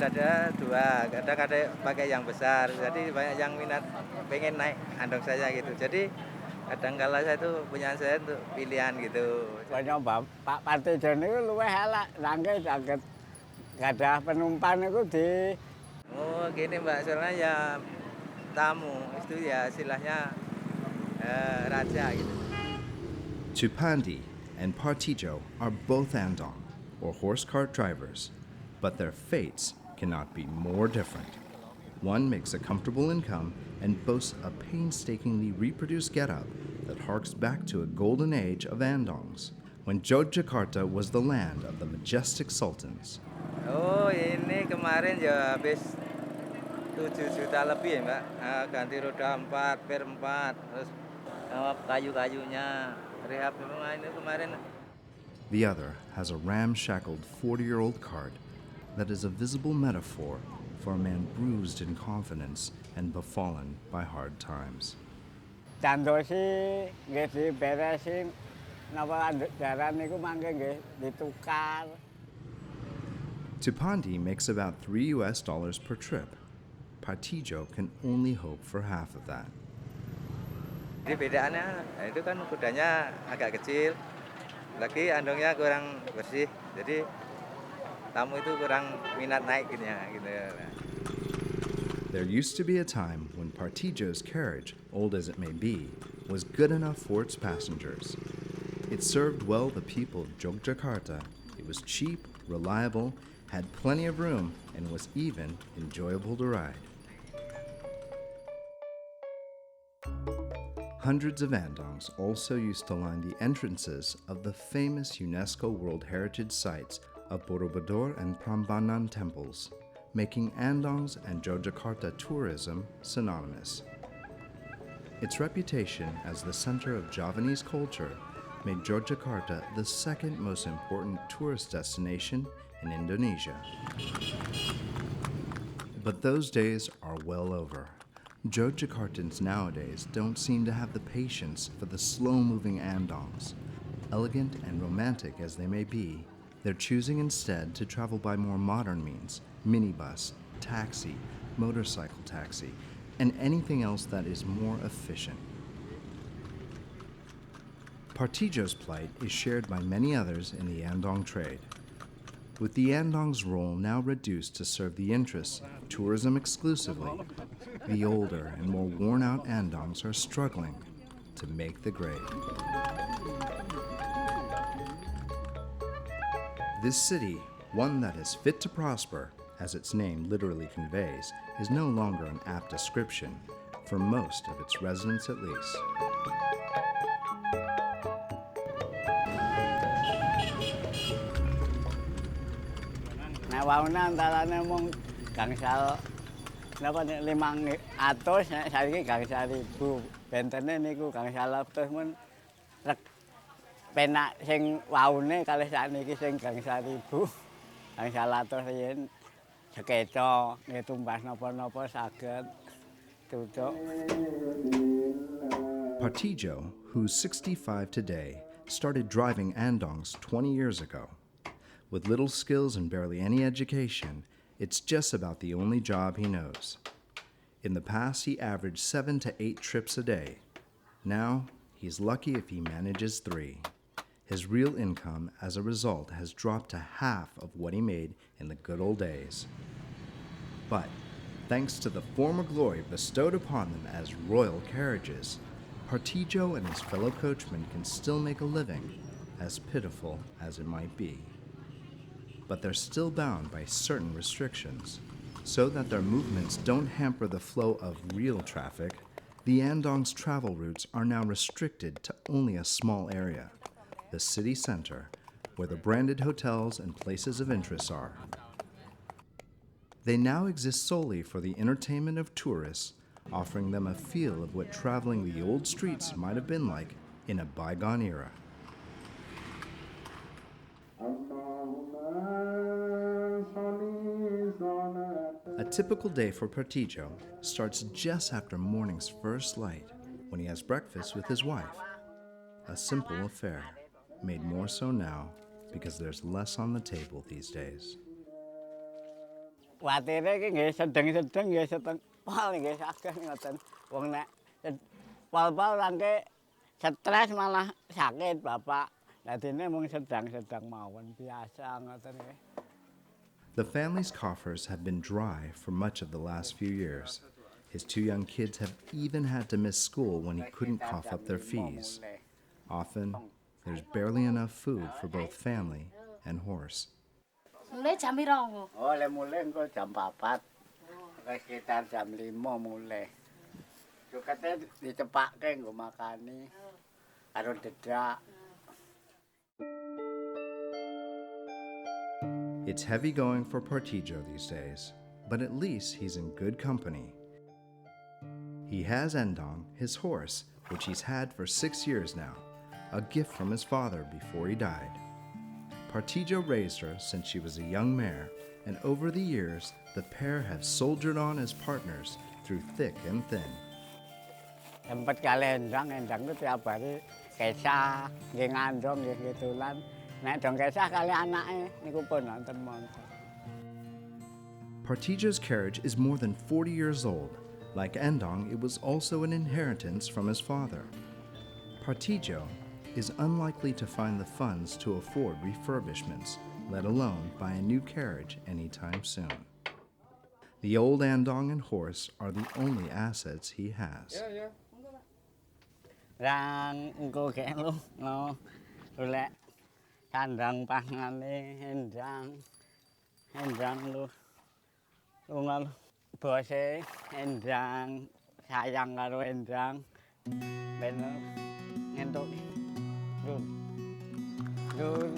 ada dua, kadang ada pakai yang besar, jadi banyak yang minat pengen naik andong saya gitu. Jadi kadang kala saya tuh punya saya untuk pilihan gitu. Kaya Pak Patijo niku luwih elek, nangke saged gadah penumpang niku Oh gini Mbak, soalnya ya tamu itu ya istilahnya raja gitu. Chupandi and Partijo are both Andong, or horse cart drivers, but their fates cannot be more different. One makes a comfortable income and boasts a painstakingly reproduced getup that harks back to a golden age of Andongs, when Yogyakarta was the land of the majestic sultans. Oh ini kemarin ya habis 7 juta lebih ya Mbak. Ganti roda 4, per 4, terus kayu-kayunya rehab memang ini kemarin. The other has a ramshackled 40-year-old cart that is a visible metaphor for a man bruised in confidence and befallen by hard times. candosi nggih diberesi napa daran niku mangke nggih ditukar. Tupandi makes about $3 per trip. Patijo can only hope for half of that. Jadi bedaannya itu kan kudanya agak kecil, lagi andongnya kurang bersih, jadi tamu itu kurang minat naik gitu ya. There used to be a time when Partijo's carriage, old as it may be, was good enough for its passengers. It served well the people of Yogyakarta. It was cheap, reliable, had plenty of room, and was even enjoyable to ride. Hundreds of Andongs also used to line the entrances of the famous UNESCO World Heritage Sites of Borobudur and Prambanan temples, making Andongs and Yogyakarta tourism synonymous. Its reputation as the center of Javanese culture made Yogyakarta the second most important tourist destination in Indonesia. But those days are well over. Yogyakartans nowadays don't seem to have the patience for the slow-moving Andongs. Elegant and romantic as they may be, they're choosing instead to travel by more modern means: minibus, taxi, motorcycle taxi, and anything else that is more efficient. Partijo's plight is shared by many others in the Andong trade. With the Andong's role now reduced to serve the interests of tourism exclusively, the older and more worn-out Andongs are struggling to make the grade. This city, one that is fit to prosper, as its name literally conveys, is no longer an apt description, for most of its residents at least. Nek waune antarane mung gangsal napa nek 500 nek saiki gangsal 1000. Bentene niku gangsal 100 mun penak sing waune kalih sakniki sing gangsal 1000. Gangsal 100 riyen sekeca nggih tumbas napa-napa saged tutuk. Partijo, who's 65 today, started driving Andongs 20 years ago. With little skills and barely any education, it's just about the only job he knows. In the past, he averaged 7 to 8 trips a day. Now, he's lucky if he manages 3. His real income, as a result, has dropped to half of what he made in the good old days. But, thanks to the former glory bestowed upon them as royal carriages, Partijo and his fellow coachmen can still make a living, as pitiful as it might be. But they're still bound by certain restrictions. So that their movements don't hamper the flow of real traffic, the Andong's travel routes are now restricted to only a small area, the city center, where the branded hotels and places of interest are. They now exist solely for the entertainment of tourists, offering them a feel of what traveling the old streets might have been like in a bygone era. A typical day for Partijo starts just after morning's first light, when he has breakfast with his wife. A simple affair, made more so now because there's less on the table these days. Watire iki nggih sedeng-sedeng nggih seteng pol nggih saged ngoten. Wong nek pol-pol rangke stres malah sakit Bapak. Dadine mung sedang-sedang mawon biasa ngoten nggih. The family's coffers have been dry for much of the last few years. His 2 young kids have even had to miss school when he couldn't cough up their fees. Often, there's barely enough food for both family and horse. Mulai jam piro? Oleh mulai engko jam 4. Sekitar jam 5 mulai. Sukate dicepake nggo makani karo dedak. It's heavy going for Partijo these days, but at least he's in good company. He has Endong, his horse, which he's had for 6 years now, a gift from his father before he died. Partijo raised her since she was a young mare, and over the years, the pair have soldiered on as partners through thick and thin. Sempat kali Endang itu tiap hari kesah, nggih ngandong nggih gitulan. Nek dong kesah kali anake niku pun nonton montor. Partijo's carriage is more than 40 years old. Like Endong, it was also an inheritance from his father. Partijo is unlikely to find the funds to afford refurbishments, let alone buy a new carriage anytime soon. The old Andong and horse are the only assets he has. Rang engko kelu no golek kandang pangane endang lu lungal bose endang sayang karo endang ben entuk Lur.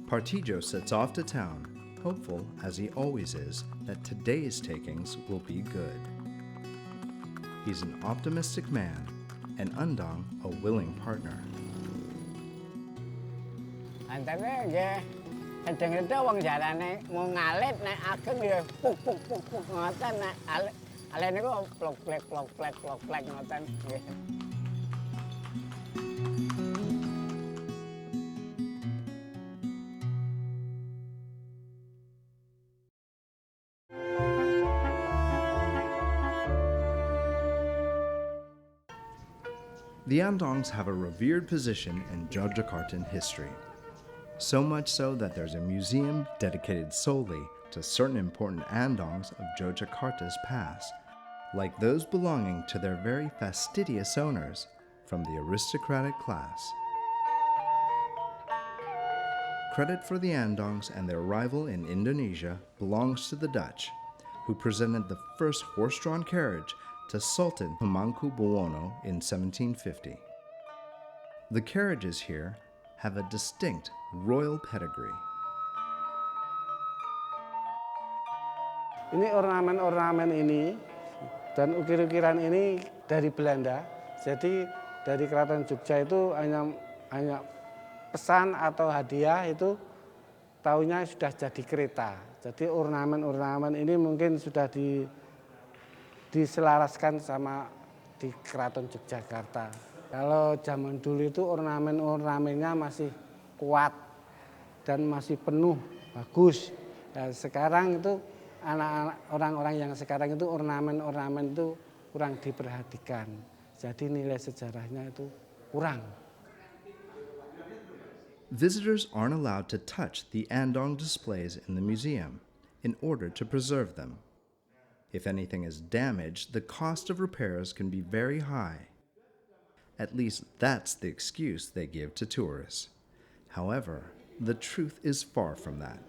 Partijo sets off to town, hopeful, as he always is, that today's takings will be good. He's an optimistic man, and Undang a willing partner. Antene nggih gedeng-gedeng wong jarane mau ngalit nek ageng ya puk ngoten nek ale niku plok-plek ngoten nggih. The Andongs have a revered position in Yogyakartan history. So much so that there's a museum dedicated solely to certain important Andongs of Yogyakarta's past, like those belonging to their very fastidious owners from the aristocratic class. Credit for the Andongs and their arrival in Indonesia belongs to the Dutch, who presented the first horse-drawn carriage to Sultan Hamengkubuwono in 1750. The carriages here have a distinct royal pedigree. Ini ornamen-ornamen ini dan ukir-ukiran ini dari Belanda. Jadi dari Keraton Jogja itu hanya pesan atau hadiah itu tahunya sudah jadi kereta. Jadi ornamen-ornamen ini mungkin sudah diselaraskan sama di Keraton Yogyakarta. Kalau zaman dulu itu ornamen-ornamennya masih kuat dan masih penuh, bagus. Dan sekarang itu anak-anak orang-orang yang sekarang itu ornamen-ornamen itu kurang diperhatikan. Jadi nilai sejarahnya itu kurang. Visitors aren't allowed to touch the Andong displays in the museum in order to preserve them. If anything is damaged, the cost of repairs can be very high. At least that's the excuse they give to tourists. However, the truth is far from that.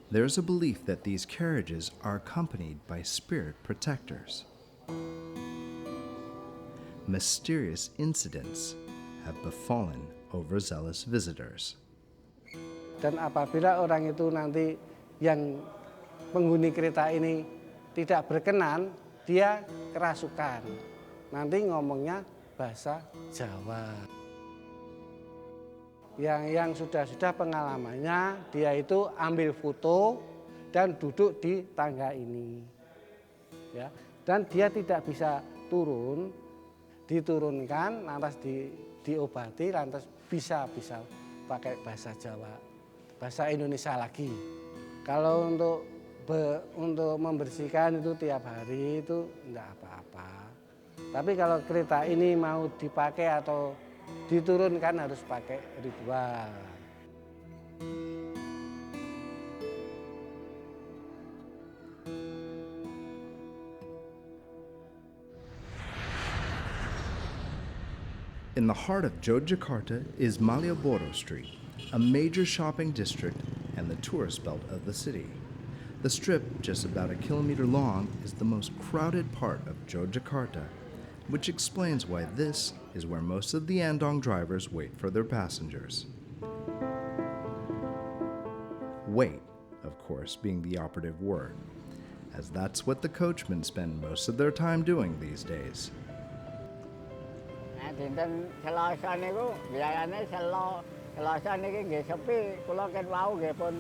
There's a belief that these carriages are accompanied by spirit protectors. Mysterious incidents have befallen overzealous visitors. Dan apabila orang itu nanti yang penghuni kereta ini tidak berkenan, dia kerasukan. Nanti ngomongnya bahasa Jawa. Yang sudah pengalamannya, dia itu ambil foto dan duduk di tangga ini. Ya, dan dia tidak bisa turun, diturunkan, lantas diobati, lantas bisa pakai bahasa Jawa, bahasa Indonesia lagi. Kalau untuk membersihkan itu tiap hari itu enggak apa-apa. Tapi kalau kereta ini mau dipakai atau diturunkan harus pakai ritual. In the heart of Yogyakarta is Malioboro Street, a major shopping district and the tourist belt of the city. The strip, just about a kilometer long, is the most crowded part of Yogyakarta, which explains why this is where most of the Andong drivers wait for their passengers. Wait, of course, being the operative word, as that's what the coachmen spend most of their time doing these days. Dinten Selasa niku biayane Selasa niki nggih sepi, kula ken wau nggih pun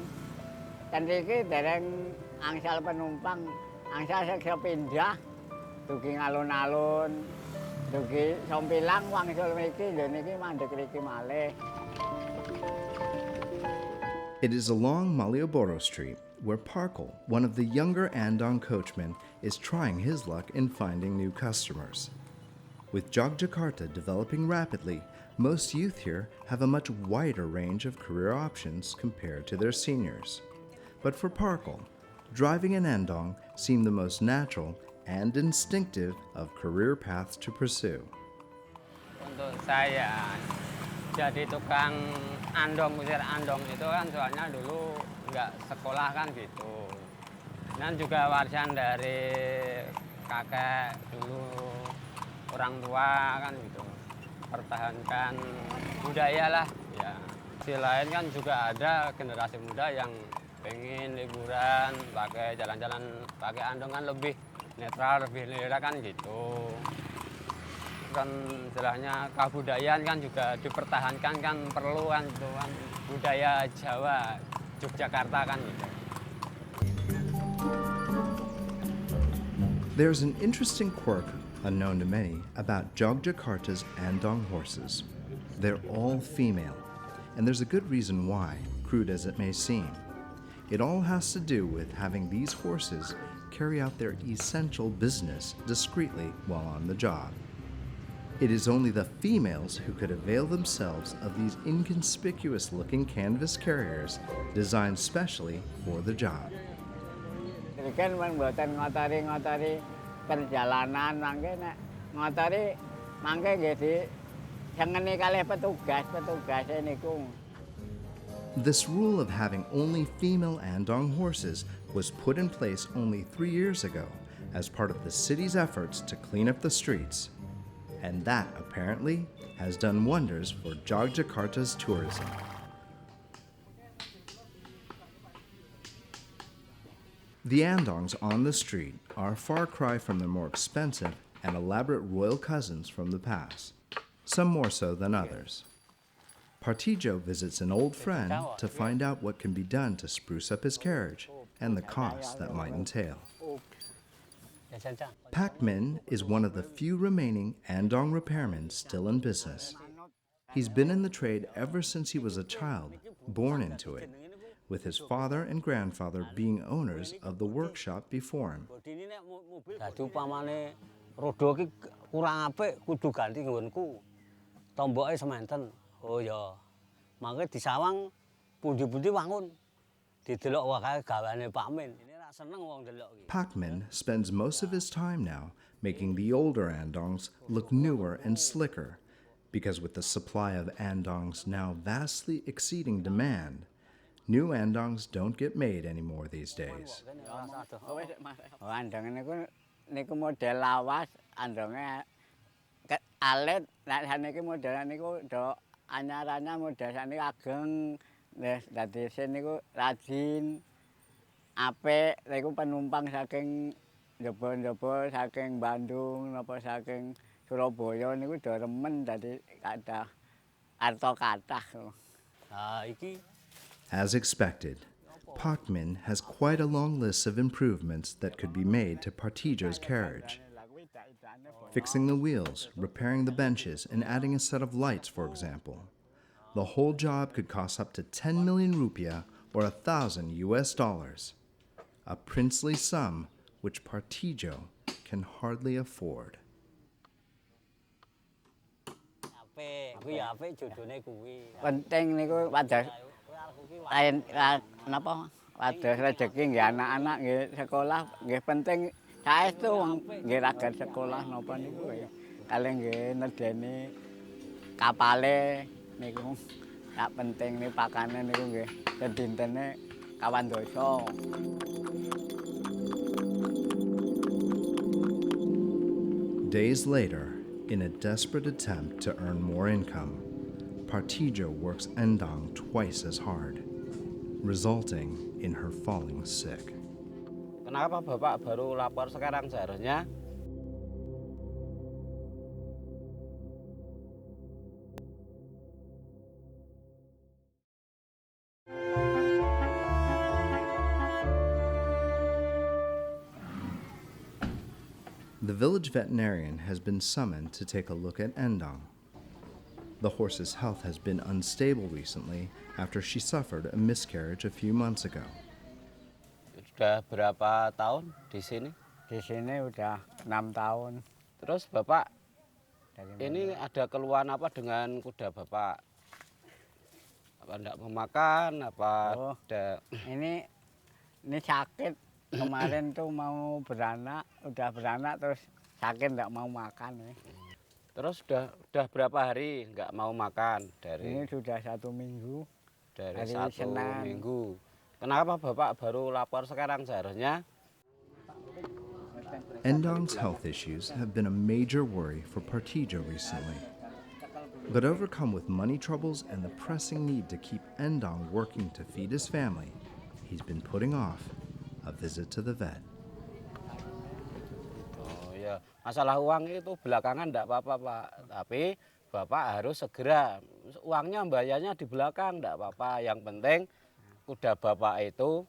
ten iki dereng angsal penumpang, angsal sepindah dugi alun-alun, dugi Sompilang wangsul mriki lho niki mandheg mriki malih. It is along Malioboro Street where Parkle, one of the younger Andong coachmen, is trying his luck in finding new customers. With Yogyakarta developing rapidly, most youth here have a much wider range of career options compared to their seniors. But for Parkle, driving in Andong seemed the most natural and instinctive of career paths to pursue. Untuk saya jadi tukang andong, kusir andong itu kan soalnya dulu nggak sekolah kan gitu. Dan juga warisan dari kakek dulu, orang tua kan gitu, pertahankan budaya lah ya. Di lain kan juga ada generasi muda yang pengen liburan pakai jalan-jalan pakai andong kan lebih netral, lebih lera kan gitu. Kan istilahnya kebudayaan kan juga dipertahankan kan perlu kan gitu kan, budaya Jawa Yogyakarta kan gitu. There's an interesting quirk, unknown to many, about Yogyakarta's Andong horses. They're all female, and there's a good reason why, crude as it may seem. It all has to do with having these horses carry out their essential business discreetly while on the job. It is only the females who could avail themselves of these inconspicuous-looking canvas carriers designed specially for the job. Jadi kan mboten ngotori perjalanan mangke nek ngotori mangke nggih di sengeni kalih petugas niku. This rule of having only female Andong horses was put in place only 3 years ago as part of the city's efforts to clean up the streets. And that, apparently, has done wonders for Yogyakarta's tourism. The Andongs on the street are a far cry from their more expensive and elaborate royal cousins from the past, some more so than others. Partijo visits an old friend to find out what can be done to spruce up his carriage and the costs that might entail. Pak Min is one of the few remaining Andong repairmen still in business. He's been in the trade ever since he was a child, born into it, with his father and grandfather being owners of the workshop before him. Dadi upamane roda iki kurang apik kudu ganti nggonku. Tomboke sementen. Oh ya. Mangke disawang pundi-pundi wangun. Didelok wae gawane Pak Min. Pak Min spends most of his time now making the older Andongs look newer and slicker, because with the supply of Andongs now vastly exceeding demand, new Andongs don't get made anymore these days. Andong niku model lawas, andonge alit, nek saniki model niku do anyar-anyar model saniki ageng. Dadi niku rajin apik, niku penumpang saking njaba-njaba saking Bandung napa saking Surabaya niku do remen dadi kathah arta kathah. Iki As expected, Pak Min has quite a long list of improvements that could be made to Partijo's carriage. Fixing the wheels, repairing the benches, and adding a set of lights, for example. The whole job could cost up to 10 million rupiah, or $1,000, a princely sum which Partijo can hardly afford. Penting niku wadah lain napa wadah rezeki nggih anak-anak nggih sekolah nggih penting saestu wong nggih ragat sekolah napa niku kalih nggih nedeni kapale niku tak penting nih pakane niku nggih sedintene kawan dosa. Days later, in a desperate attempt to earn more income, Partijo works Endang twice as hard, resulting in her falling sick. Kenapa Bapak baru lapor sekarang seharusnya? The village veterinarian has been summoned to take a look at Endang. The horse's health has been unstable recently after she suffered a miscarriage a few months ago. Sudah berapa tahun di sini? Di sini udah 6 tahun. Terus Bapak, Dari ini ada keluhan apa dengan kuda Bapak? Apa enggak mau makan? Apa Oh. ada... ini sakit. Kemarin tuh mau beranak, udah beranak terus sakit nggak mau makan. Terus sudah berapa hari nggak mau makan? Ini sudah 1 minggu. Dari hari 1 Senin. minggu. Kenapa Bapak baru lapor sekarang seharusnya? Endang's health issues have been a major worry for Partijo recently. But overcome with money troubles and the pressing need to keep Endang working to feed his family, he's been putting off a visit to the vet. Oh ya, masalah uang itu belakangan enggak apa-apa Pak. Tapi Bapak harus segera, uangnya bayarnya di belakang enggak apa-apa. Yang penting kuda Bapak itu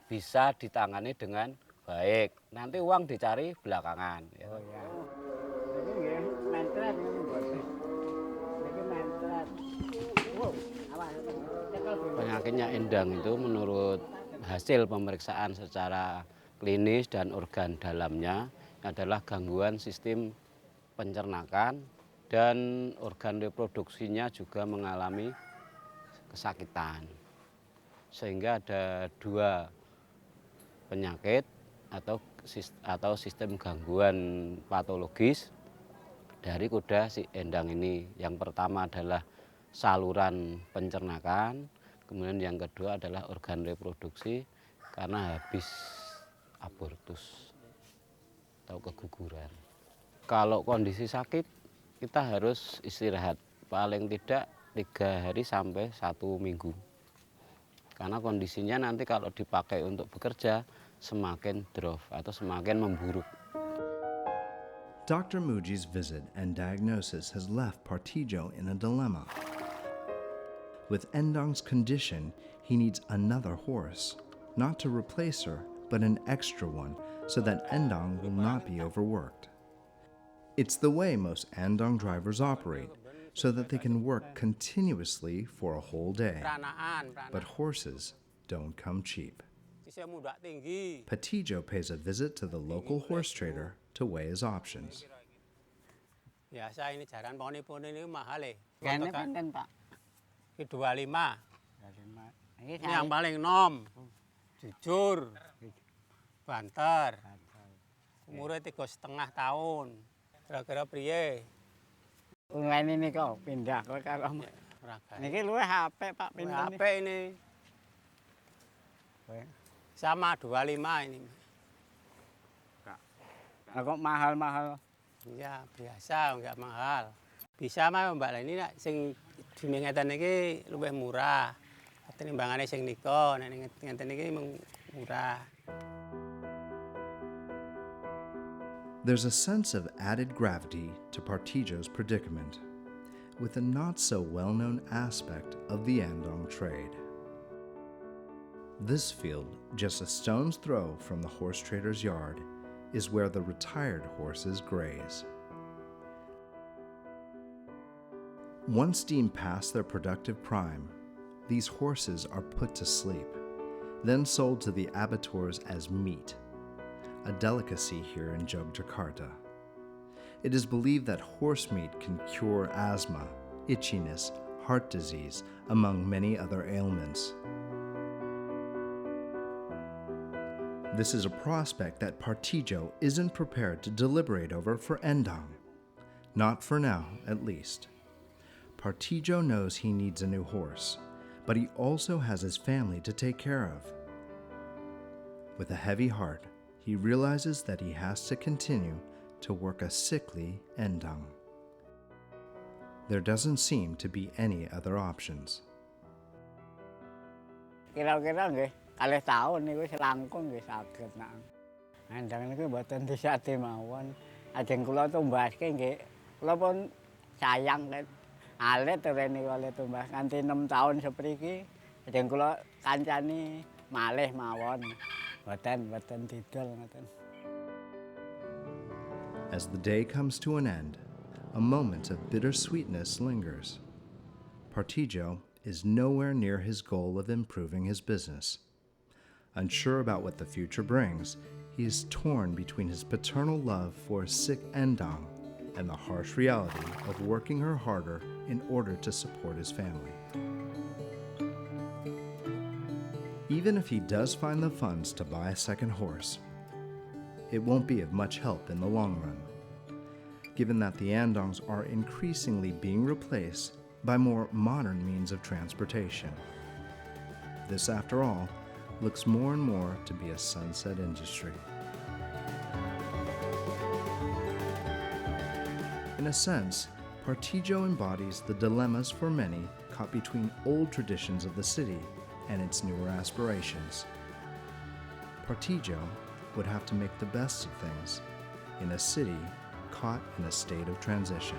bisa ditangani dengan baik. Nanti uang dicari belakangan. Ya. Oh ya. Ini nggih mentret ini mboten. Niki mentret. Wow, apa? Penyakitnya Endang itu menurut hasil pemeriksaan secara klinis dan organ dalamnya adalah gangguan sistem pencernakan dan organ reproduksinya juga mengalami kesakitan. Sehingga ada 2 penyakit atau sistem gangguan patologis dari kuda si Endang ini. Yang pertama adalah saluran pencernakan, kemudian yang kedua adalah organ reproduksi karena habis abortus atau keguguran. Kalau kondisi sakit, kita harus istirahat paling tidak 3 hari sampai 1 minggu. Karena kondisinya nanti kalau dipakai untuk bekerja semakin drop atau semakin memburuk. Dr. Muji's visit and diagnosis has left Partijo in a dilemma. With Endang's condition, he needs another horse, not to replace her, but an extra one, so that Endang will not be overworked. It's the way most Endang drivers operate, so that they can work continuously for a whole day. But horses don't come cheap. Partijo pays a visit to the local horse trader to weigh his options. Biasa ini jaran poni-poni ini mahal ya. Kayaknya pinten, Pak? Ini 25. Ini Ini yang paling nom. Jujur. Banter. Umurnya 3,5 tahun. Kira-kira priye? Ungane ini kok pindah kok karo. Niki luwih HP Pak pinten HP ini sama 25 ini. Kok mahal-mahal. Ya biasa enggak mahal. Bisa mah Mbak ini nak sing dimengeten iki luwih murah. Tinimbangane sing nika nek ngeten iki murah. There's a sense of added gravity to Partijo's predicament, with a not so well-known aspect of the Andong trade. This field, just a stone's throw from the horse trader's yard, is where the retired horses graze. Once deemed past their productive prime, these horses are put to sleep, then sold to the abattoirs as meat, a delicacy here in Yogyakarta. It is believed that horse meat can cure asthma, itchiness, heart disease, among many other ailments. This is a prospect that Partijo isn't prepared to deliberate over for Endang. Not for now, at least. Partijo knows he needs a new horse, but he also has his family to take care of. With a heavy heart, he realizes that he has to continue to work a sickly Endang. There doesn't seem to be any other options. Kira-kira nggih kalih taun niku selangkung nggih saged nak. Endang niku mboten disate mawon. Ajeng kula tumbaske nggih, kula pun sayang kan. Alit rene kali tumbas nganti 6 taun sepriki. Ajeng kula kancani malih mawon. Mboten didol ngoten. As the day comes to an end, a moment of bittersweetness lingers. Partijo is nowhere near his goal of improving his business. Unsure about what the future brings, he is torn between his paternal love for sick Endang and the harsh reality of working her harder in order to support his family. Even if he does find the funds to buy a second horse, it won't be of much help in the long run, given that the Andangs are increasingly being replaced by more modern means of transportation. This, after all, looks more and more to be a sunset industry. In a sense, Partijo embodies the dilemmas for many caught between old traditions of the city and its newer aspirations. Partijo would have to make the best of things in a city caught in a state of transition.